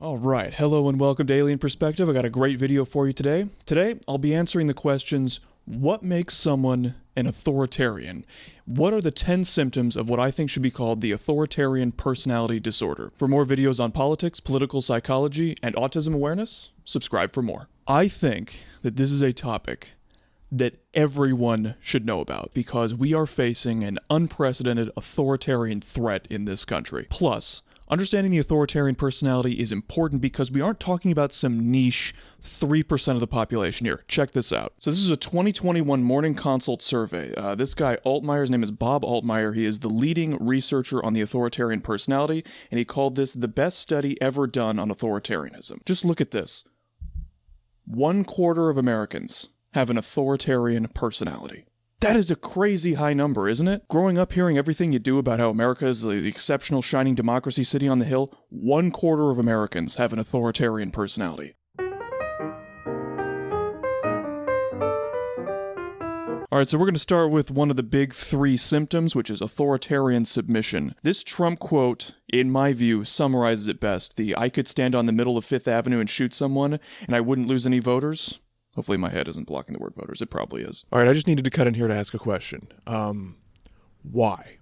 Alright, hello and welcome to Alien Perspective. I got a great video for you today. Today, I'll be answering the questions, what makes someone an authoritarian? What are the 10 symptoms of what I think should be called the authoritarian personality disorder? For more videos on politics, political psychology, and autism awareness, subscribe for more. I think that this is a topic that everyone should know about because we are facing an unprecedented authoritarian threat in this country. Plus, understanding the authoritarian personality is important because we aren't talking about some niche 3% of the population here. Check this out. So this is a 2021 Morning Consult survey. This guy, Altemeyer, his name is Bob Altemeyer. He is the leading researcher on the authoritarian personality, and he called this the best study ever done on authoritarianism. Just look at this. 1/4 of Americans have an authoritarian personality. That is a crazy high number, isn't it? Growing up hearing everything you do about how America is the exceptional shining democracy city on the hill, 1/4 of Americans have an authoritarian personality. Alright, so we're going to start with one of the big 3 symptoms, which is authoritarian submission. This Trump quote, in my view, summarizes it best. I could stand on the middle of 5th Avenue and shoot someone, and I wouldn't lose any voters. Hopefully my head isn't blocking the word voters. It probably is. All right, I just needed to cut in here to ask a question. Why?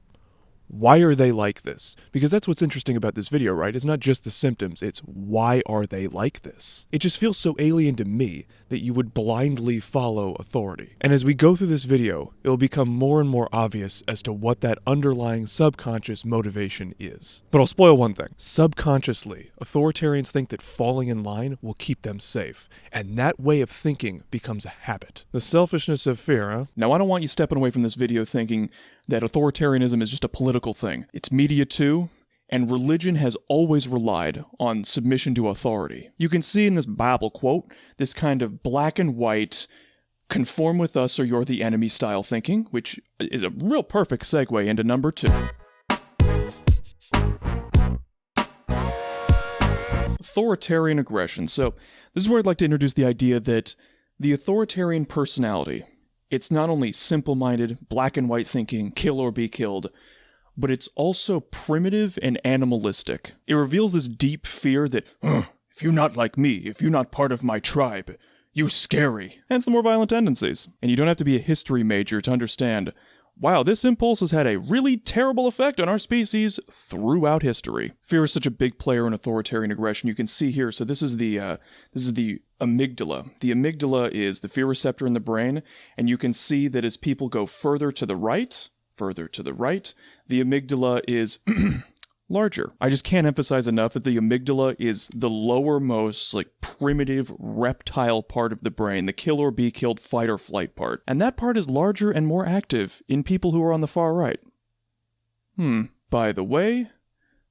Why are they like this? Because that's what's interesting about this video, right? It's not just the symptoms, it's why are they like this? It just feels so alien to me that you would blindly follow authority. And as we go through this video, it'll become more and more obvious as to what that underlying subconscious motivation is. But I'll spoil one thing. Subconsciously, authoritarians think that falling in line will keep them safe. And that way of thinking becomes a habit. The selfishness of fear, huh? Now, I don't want you stepping away from this video thinking that authoritarianism is just a political thing. It's media too, and religion has always relied on submission to authority. You can see in this Bible quote, this kind of black and white, conform with us or you're the enemy style thinking, which is a real perfect segue into number 2. Authoritarian aggression. So, this is where I'd like to introduce the idea that the authoritarian personality, it's not only simple-minded, black and white thinking, kill or be killed, but it's also primitive and animalistic. It reveals this deep fear that, if you're not like me, if you're not part of my tribe, you scary. Hence the more violent tendencies. And you don't have to be a history major to understand, wow, this impulse has had a really terrible effect on our species throughout history. Fear is such a big player in authoritarian aggression. You can see here, so this is the amygdala. The amygdala is the fear receptor in the brain, and you can see that as people go further to the right, the amygdala is larger. I just can't emphasize enough that the amygdala is the lowermost, primitive reptile part of the brain, the kill or be killed fight or flight part. And that part is larger and more active in people who are on the far right. By the way,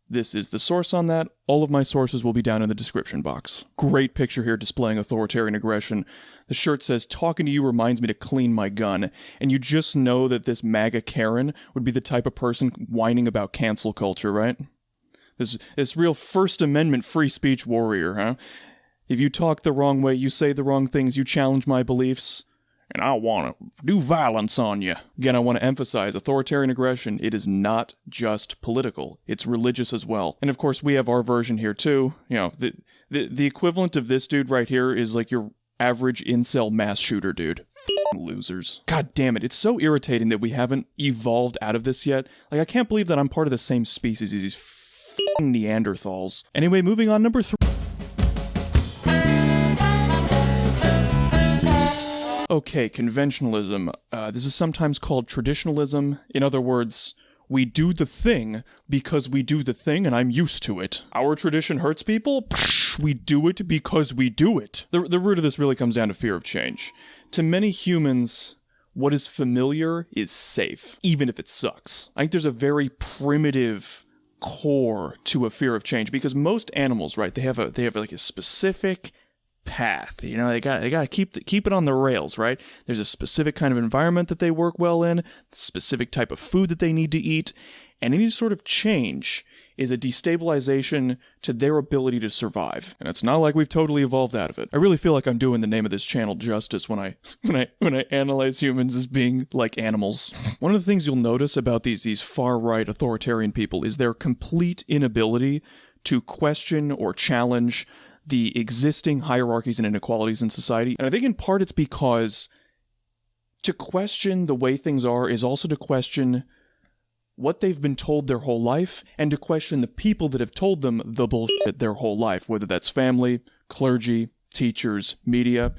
this is the source on that. All of my sources will be down in the description box. Great picture here displaying authoritarian aggression. The shirt says, talking to you reminds me to clean my gun. And you just know that this MAGA Karen would be the type of person whining about cancel culture, right? This real First Amendment free speech warrior, huh? If you talk the wrong way, you say the wrong things, you challenge my beliefs, and I want to do violence on you. Again, I want to emphasize, authoritarian aggression, it is not just political. It's religious as well. And of course, we have our version here too. You know, the equivalent of this dude right here is like your average incel mass shooter dude. Losers. God damn it, it's so irritating that we haven't evolved out of this yet. I can't believe that I'm part of the same species as these Neanderthals. Anyway, moving on, number 3. Okay, conventionalism. This is sometimes called traditionalism. In other words, we do the thing because we do the thing and I'm used to it. Our tradition hurts people? Psh, we do it because we do it. The root of this really comes down to fear of change. To many humans, what is familiar is safe, even if it sucks. I think there's a very primitive core to a fear of change because most animals, right, they have a specific path. You know, they got to keep it on the rails, right? There's a specific kind of environment that they work well in, specific type of food that they need to eat, and any sort of change is a destabilization to their ability to survive. And it's not like we've totally evolved out of it. I really feel like I'm doing the name of this channel justice when I analyze humans as being like animals. One of the things you'll notice about these far-right authoritarian people is their complete inability to question or challenge the existing hierarchies and inequalities in society. And I think in part it's because to question the way things are is also to question what they've been told their whole life, and to question the people that have told them the bullshit their whole life, whether that's family, clergy, teachers, media.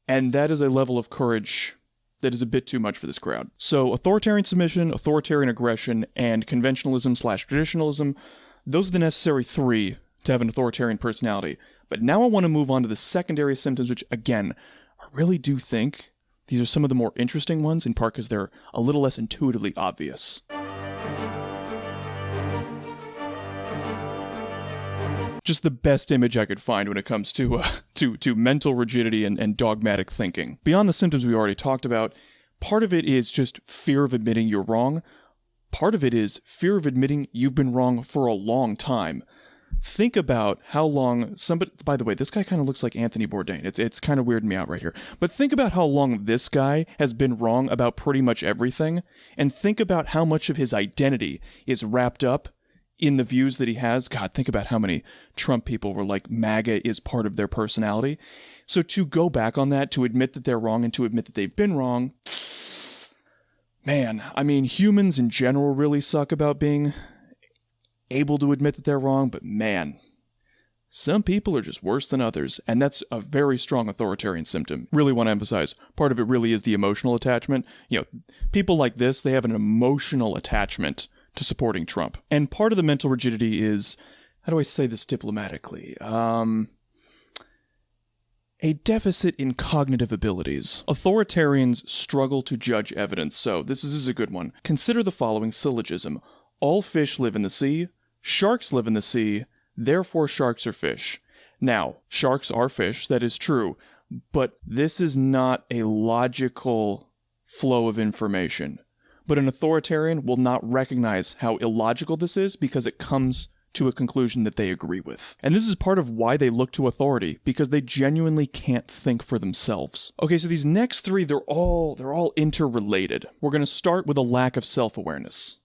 And that is a level of courage that is a bit too much for this crowd. So authoritarian submission, authoritarian aggression, and conventionalism/traditionalism, those are the necessary three to have an authoritarian personality. But now I want to move on to the secondary symptoms, which, again, I really do think these are some of the more interesting ones, in part because they're a little less intuitively obvious. Just the best image I could find when it comes to mental rigidity and dogmatic thinking. Beyond the symptoms we already talked about, part of it is just fear of admitting you're wrong. Part of it is fear of admitting you've been wrong for a long time. Think about how long somebody... By the way, this guy kind of looks like Anthony Bourdain. It's kind of weirding me out right here. But think about how long this guy has been wrong about pretty much everything, and think about how much of his identity is wrapped up in the views that he has. God, think about how many Trump people were like, MAGA is part of their personality. So to go back on that, to admit that they're wrong and to admit that they've been wrong, man, I mean, humans in general really suck about being able to admit that they're wrong, but man, some people are just worse than others, and that's a very strong authoritarian symptom. Really want to emphasize, part of it really is the emotional attachment. You know, people like this, they have an emotional attachment to supporting Trump. And part of the mental rigidity is, how do I say this diplomatically? A deficit in cognitive abilities. Authoritarians struggle to judge evidence, so this is a good one. Consider the following syllogism. All fish live in the sea, sharks live in the sea, therefore sharks are fish. Now, sharks are fish, that is true, but this is not a logical flow of information. But an authoritarian will not recognize how illogical this is because it comes to a conclusion that they agree with. And this is part of why they look to authority, because they genuinely can't think for themselves. Okay, so these next three, they're all interrelated. We're going to start with a lack of self-awareness.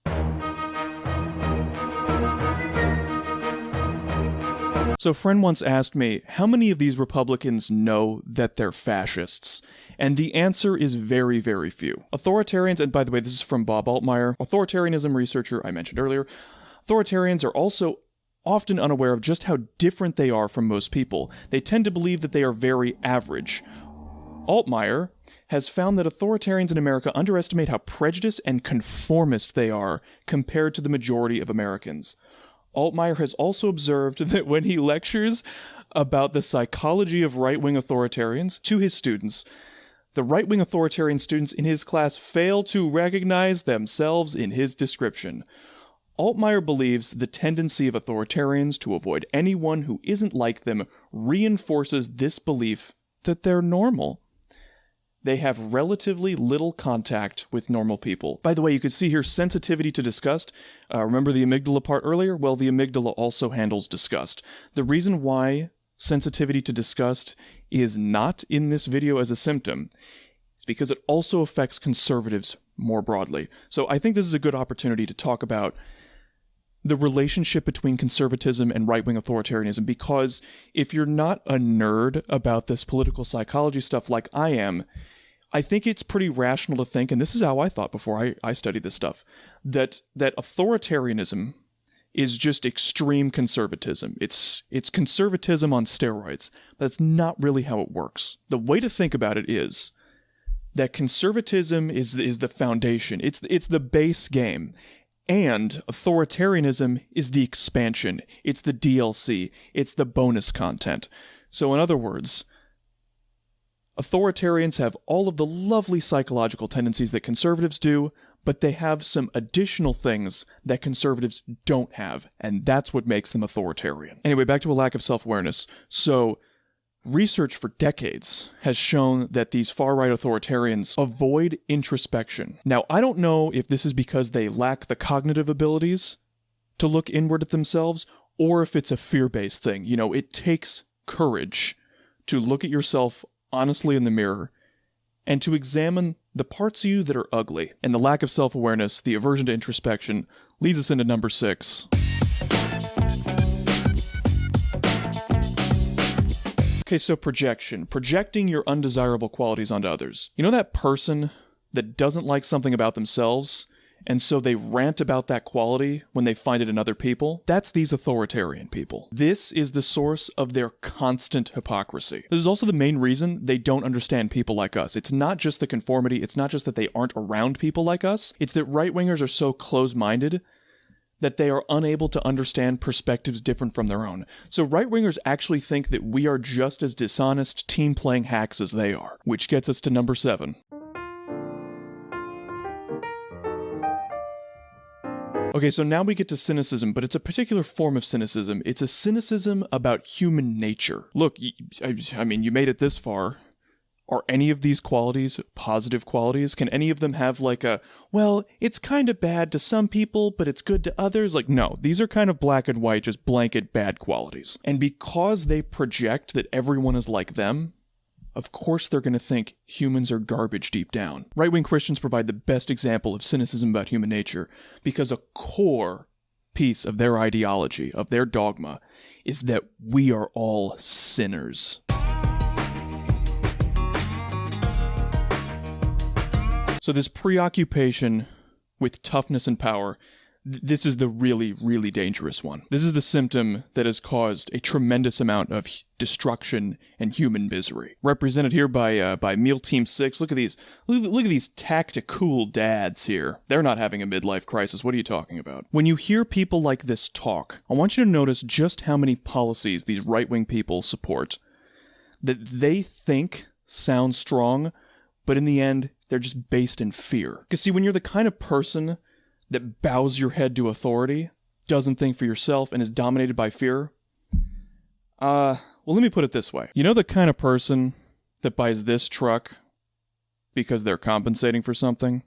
So a friend once asked me, how many of these Republicans know that they're fascists? And the answer is very, very few. Authoritarians, and by the way, this is from Bob Altemeyer, authoritarianism researcher I mentioned earlier, authoritarians are also often unaware of just how different they are from most people. They tend to believe that they are very average. Altemeyer has found that authoritarians in America underestimate how prejudiced and conformist they are compared to the majority of Americans. Altemeyer has also observed that when he lectures about the psychology of right-wing authoritarians to his students, the right-wing authoritarian students in his class fail to recognize themselves in his description. Altemeyer believes the tendency of authoritarians to avoid anyone who isn't like them reinforces this belief that they're normal. They have relatively little contact with normal people. By the way, you could see here sensitivity to disgust. Remember the amygdala part earlier? Well, the amygdala also handles disgust. The reason why sensitivity to disgust is not in this video as a symptom is because it also affects conservatives more broadly. So I think this is a good opportunity to talk about the relationship between conservatism and right-wing authoritarianism, because if you're not a nerd about this political psychology stuff like I am, I think it's pretty rational to think, and this is how I thought before I studied this stuff, that authoritarianism is just extreme conservatism. It's conservatism on steroids. That's not really how it works. The way to think about it is that conservatism is the foundation. It's the base game. And authoritarianism is the expansion. It's the DLC. It's the bonus content. So in other words, authoritarians have all of the lovely psychological tendencies that conservatives do, but they have some additional things that conservatives don't have, and that's what makes them authoritarian. Anyway, back to a lack of self-awareness. So, research for decades has shown that these far-right authoritarians avoid introspection. Now, I don't know if this is because they lack the cognitive abilities to look inward at themselves, or if it's a fear-based thing. You know, it takes courage to look at yourself honestly in the mirror and to examine the parts of you that are ugly. And the lack of self-awareness, the aversion to introspection, leads us into number 6. Okay, so projection. Projecting your undesirable qualities onto others. You know that person that doesn't like something about themselves, and so they rant about that quality when they find it in other people? That's these authoritarian people. This is the source of their constant hypocrisy. This is also the main reason they don't understand people like us. It's not just the conformity, it's not just that they aren't around people like us, it's that right-wingers are so close-minded that they are unable to understand perspectives different from their own. So right-wingers actually think that we are just as dishonest, team-playing hacks as they are. Which gets us to number 7. Okay, so now we get to cynicism, but it's a particular form of cynicism. It's a cynicism about human nature. Look, I mean, you made it this far. Are any of these qualities positive qualities? Can any of them have like a, well, it's kind of bad to some people, but it's good to others? Like, no, these are kind of black and white, just blanket bad qualities. And because they project that everyone is like them, of course they're going to think humans are garbage deep down. Right-wing Christians provide the best example of cynicism about human nature because a core piece of their ideology, of their dogma, is that we are all sinners. So this preoccupation with toughness and power, this is the really, really dangerous one. This is the symptom that has caused a tremendous amount of destruction and human misery. Represented here by Meal Team 6. Look at these tactical dads here. They're not having a midlife crisis. What are you talking about? When you hear people like this talk, I want you to notice just how many policies these right-wing people support that they think sound strong, but in the end, they're just based in fear. Because see, when you're the kind of person that bows your head to authority, doesn't think for yourself, and is dominated by fear, well, let me put it this way. You know the kind of person that buys this truck because they're compensating for something?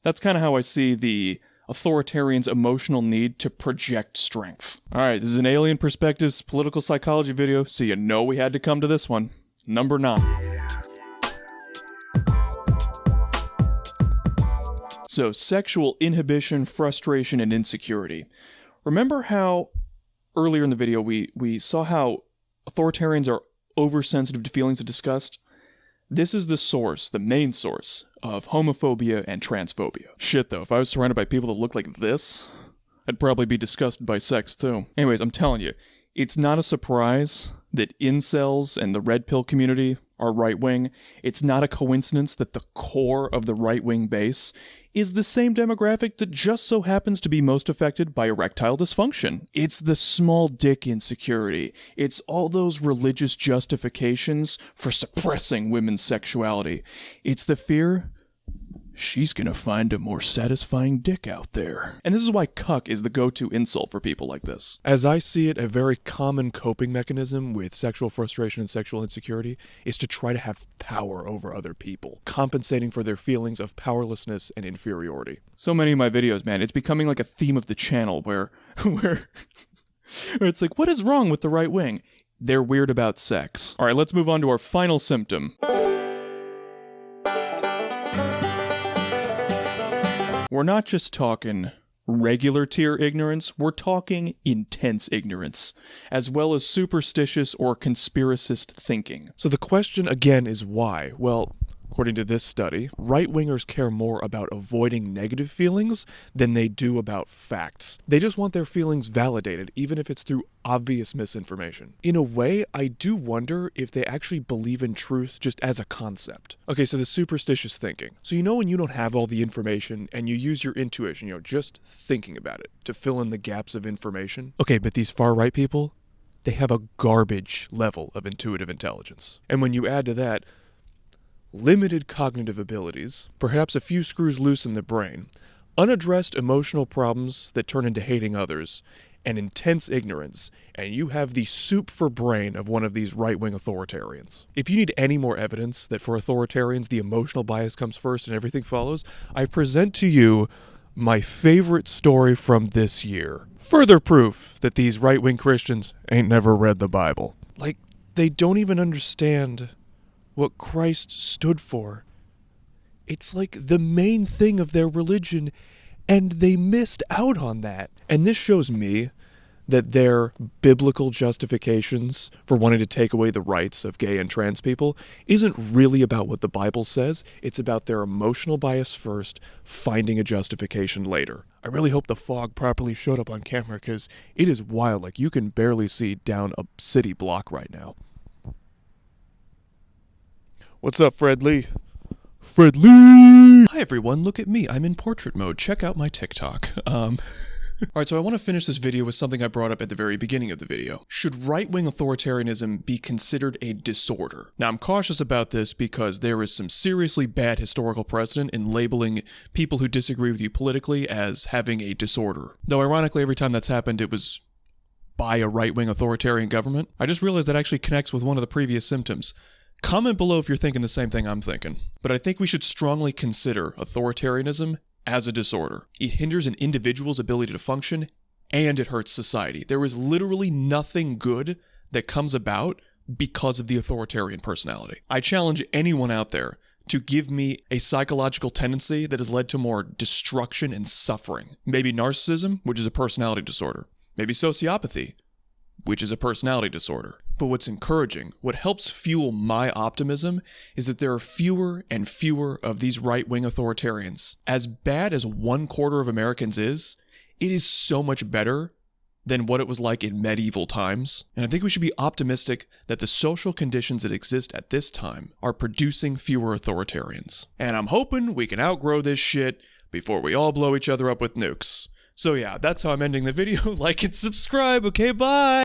That's kind of how I see the authoritarian's emotional need to project strength. Alright, this is an Alien Perspectives political psychology video, so you know we had to come to this one. Number 9. So, sexual inhibition, frustration, and insecurity. Remember how, earlier in the video, we saw how authoritarians are oversensitive to feelings of disgust? This is the source, the main source, of homophobia and transphobia. Shit though, if I was surrounded by people that look like this, I'd probably be disgusted by sex too. Anyways, I'm telling you, it's not a surprise that incels and the red pill community are right-wing. It's not a coincidence that the core of the right-wing base is the same demographic that just so happens to be most affected by erectile dysfunction. It's the small dick insecurity. It's all those religious justifications for suppressing women's sexuality. It's the fear she's gonna find a more satisfying dick out there. And this is why cuck is the go-to insult for people like this. As I see it, a very common coping mechanism with sexual frustration and sexual insecurity is to try to have power over other people, compensating for their feelings of powerlessness and inferiority. So many of my videos, man, it's becoming like a theme of the channel where it's like, what is wrong with the right wing? They're weird about sex. All right, let's move on to our final symptom. We're not just talking regular tier ignorance, we're talking intense ignorance, as well as superstitious or conspiracist thinking. So the question again is why? Well, according to this study, right-wingers care more about avoiding negative feelings than they do about facts. They just want their feelings validated, even if it's through obvious misinformation. In a way, I do wonder if they actually believe in truth just as a concept. Okay, so the superstitious thinking. So you know when you don't have all the information and you use your intuition, just thinking about it to fill in the gaps of information? Okay, but these far-right people, they have a garbage level of intuitive intelligence. And when you add to that limited cognitive abilities, perhaps a few screws loose in the brain, unaddressed emotional problems that turn into hating others, and intense ignorance, and you have the soup for brain of one of these right-wing authoritarians. If you need any more evidence that for authoritarians the emotional bias comes first and everything follows, I present to you my favorite story from this year. Further proof that these right-wing Christians ain't never read the Bible. Like, they don't even understand what Christ stood for. It's like the main thing of their religion, and they missed out on that. And this shows me that their biblical justifications for wanting to take away the rights of gay and trans people isn't really about what the Bible says. It's about their emotional bias first, finding a justification later. I really hope the fog properly showed up on camera because it is wild. Like, you can barely see down a city block right now. What's up, Fred Lee? Fred Lee! Hi everyone, look at me. I'm in portrait mode. Check out my TikTok. Alright, so I want to finish this video with something I brought up at the very beginning of the video. Should right-wing authoritarianism be considered a disorder? Now, I'm cautious about this because there is some seriously bad historical precedent in labeling people who disagree with you politically as having a disorder. Though, ironically, every time that's happened, it was by a right-wing authoritarian government. I just realized that actually connects with one of the previous symptoms. Comment below if you're thinking the same thing I'm thinking. But I think we should strongly consider authoritarianism as a disorder. It hinders an individual's ability to function, and it hurts society. There is literally nothing good that comes about because of the authoritarian personality. I challenge anyone out there to give me a psychological tendency that has led to more destruction and suffering. Maybe narcissism, which is a personality disorder. Maybe sociopathy, which is a personality disorder. But what's encouraging, what helps fuel my optimism, is that there are fewer and fewer of these right-wing authoritarians. As bad as 1/4 of Americans is, it is so much better than what it was like in medieval times. And I think we should be optimistic that the social conditions that exist at this time are producing fewer authoritarians. And I'm hoping we can outgrow this shit before we all blow each other up with nukes. So yeah, that's how I'm ending the video. Like and subscribe, okay, bye!